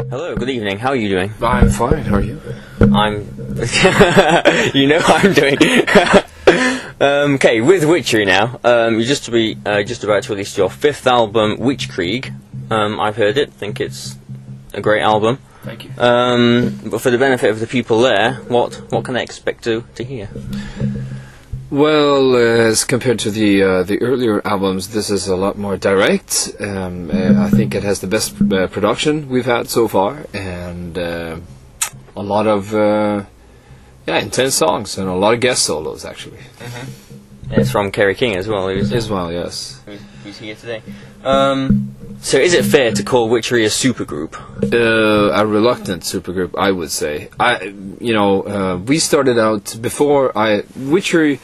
Hello, good evening. How are you doing? I'm fine. How are you? I'm... you know how I'm doing. Okay, with Witchery now, you're just about to release your 5th album, Witchery. I've heard it, think it's a great album. Thank you. But for the benefit of the people there, what can they expect to hear? Well, as compared to the earlier albums, this is a lot more direct. I think it has the best production we've had so far, and a lot of intense songs and a lot of guest solos actually. Mm-hmm. It's from Kerry King as well. As well, yes. Who's here today? So is it fair to call Witchery a supergroup? A reluctant supergroup, I would say. We started out before Witchery.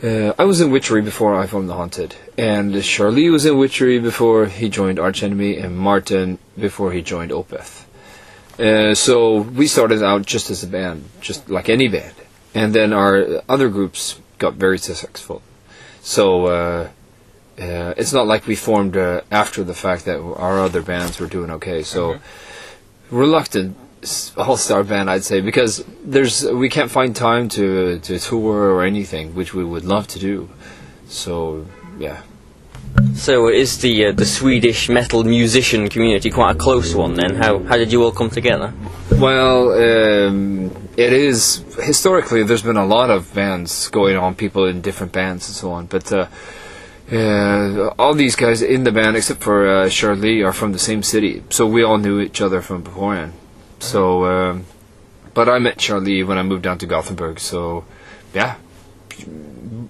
I was in Witchery before I formed The Haunted, and Charlie was in Witchery before he joined Arch Enemy, and Martin before he joined Opeth. So we started out just as a band, just like any band, and then our other groups got very successful. So it's not like we formed after the fact that our other bands were doing okay. So reluctant all-star band, I'd say, because we can't find time to tour or anything, which we would love to do. So yeah. So is the Swedish metal musician community quite a close one then? How did you all come together? Well, it is historically there's been a lot of bands going on, people in different bands and so on, but all these guys in the band except for Charlie are from the same city, so we all knew each other from beforehand. So, but I met Charlie when I moved down to Gothenburg, so yeah,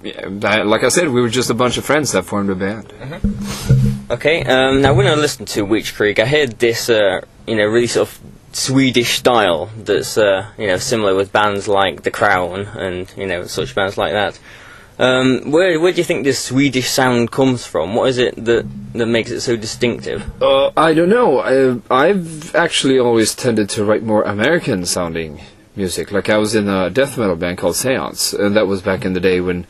like I said, we were just a bunch of friends that formed a band. Mm-hmm. Okay, now when I listened to Witchery, I heard this, really sort of Swedish style that's, similar with bands like The Crown and, such bands like that. Where do you think this Swedish sound comes from? What is it that makes it so distinctive? I don't know. I've actually always tended to write more American-sounding music. Like I was in a death metal band called Seance, and that was back in the day when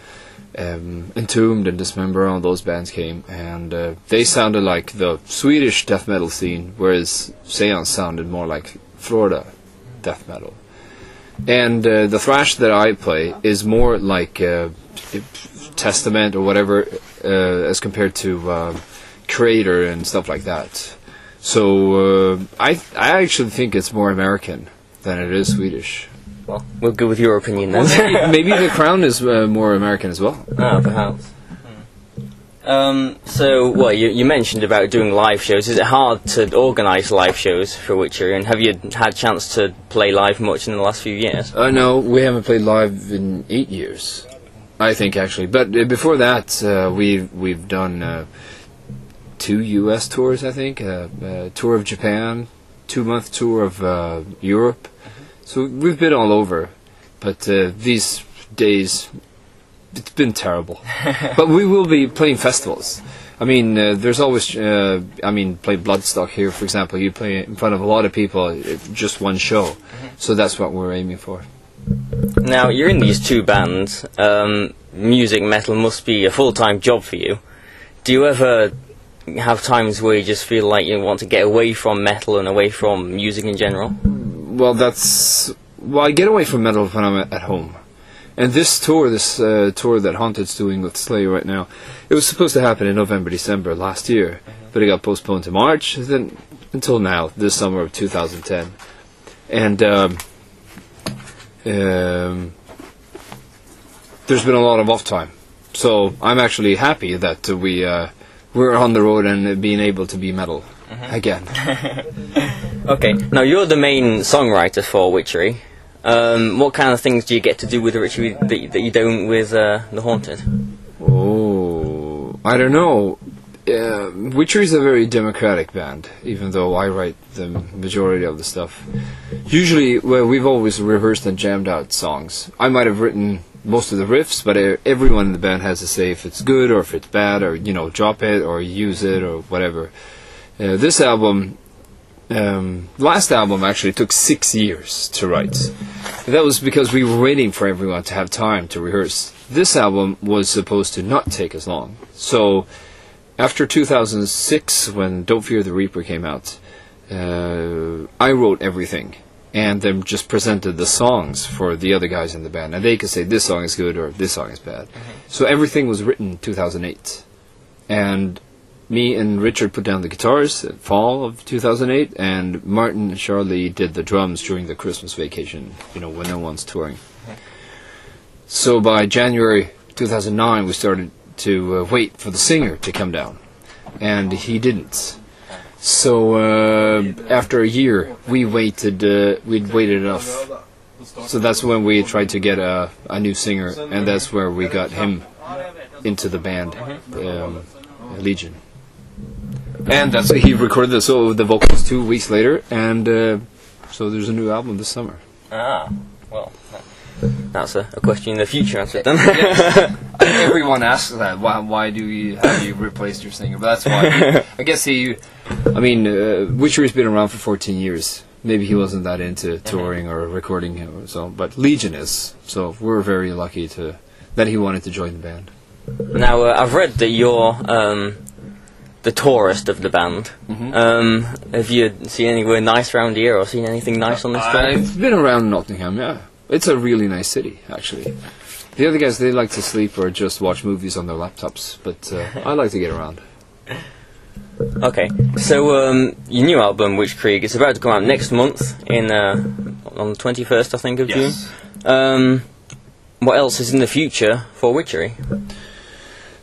Entombed and Dismember, all those bands came, and they sounded like the Swedish death metal scene, whereas Seance sounded more like Florida death metal. And the thrash that I play is more like Testament or whatever, as compared to Creator and stuff like that. So I actually think it's more American than it is Swedish. Well, we'll go with your opinion then. Well, maybe The Crown is more American as well. Ah, perhaps. So, you mentioned about doing live shows. Is it hard to organise live shows for Witchery, and have you had a chance to play live much in the last few years? No, we haven't played live in 8 years, I think, actually. But before that, we've done 2 U.S. tours, I think, a tour of Japan, 2-month tour of Europe. So we've been all over, but these days it's been terrible. But we will be playing festivals. I mean, there's always, play Bloodstock here, for example. You play in front of a lot of people, just one show. So that's what we're aiming for. Now, you're in these 2 bands. Music metal must be a full-time job for you. Do you ever have times where you just feel like you want to get away from metal and away from music in general? Well, I get away from metal when I'm at home. And this tour that Haunted's doing with Slayer right now, it was supposed to happen in November, December last year, but it got postponed to March, then until now, this summer of 2010. And there's been a lot of off time, so I'm actually happy that we're on the road and being able to be metal again. Okay, now you're the main songwriter for Witchery. What kind of things do you get to do with Witchery that you don't with The Haunted? Oh, I don't know. Witchery is a very democratic band, even though I write the majority of the stuff. Usually, we've always rehearsed and jammed out songs. I might have written most of the riffs, but everyone in the band has to say if it's good or if it's bad, or drop it or use it or whatever. This album, last album actually took 6 years to write. That was because we were waiting for everyone to have time to rehearse. This album was supposed to not take as long. So after 2006, when Don't Fear the Reaper came out, I wrote everything, and then just presented the songs for the other guys in the band, and they could say this song is good or this song is bad. So everything was written in 2008, and me and Richard put down the guitars in fall of 2008, and Martin and Charlie did the drums during the Christmas vacation, when no one's touring. So by January 2009 we started to wait for the singer to come down, and he didn't. So after a year, we'd waited enough. So that's when we tried to get a new singer, and that's where we got him into the band, Legion. And that's he recorded the vocals 2 weeks later, and so there's a new album this summer. Ah, well, that's a question in the future answered then. Yes. Everyone asks that. Why have you replaced your singer? But that's why. I guess Witchery's been around for 14 years. Maybe he wasn't that into touring or recording or so, but Legion is. So we're very lucky that he wanted to join the band. Now, I've read that you're the tourist of the band. Have you seen anywhere nice around here, or seen anything nice on this tour? I've been around Nottingham, yeah. It's a really nice city, actually. The other guys, they like to sleep or just watch movies on their laptops, but I like to get around. Okay, so your new album, Witchery, is about to come out next month on the 21st, I think, of June. What else is in the future for Witchery?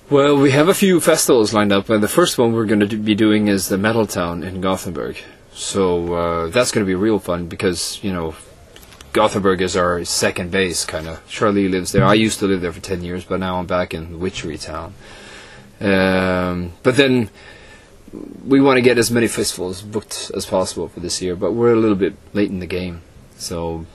Well, we have a few festivals lined up, and the first one we're going to be doing is the Metal Town in Gothenburg. So that's going to be real fun because, Gothenburg is our second base, kind of. Charlie lives there. I used to live there for 10 years, but now I'm back in Witchery town. But then we want to get as many festivals booked as possible for this year, but we're a little bit late in the game. So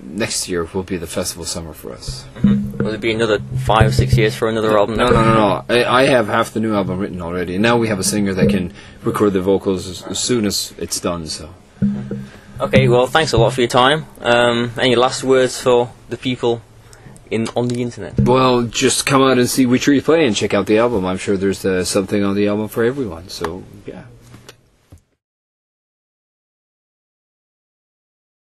next year will be the festival summer for us. Will it be another 5 or 6 years for another album? No. I have half the new album written already. Now we have a singer that can record the vocals as soon as it's done. So. Okay, well, thanks a lot for your time. Any last words for the people on the internet? Well, just come out and see Witchery play and check out the album. I'm sure there's something on the album for everyone. So, yeah.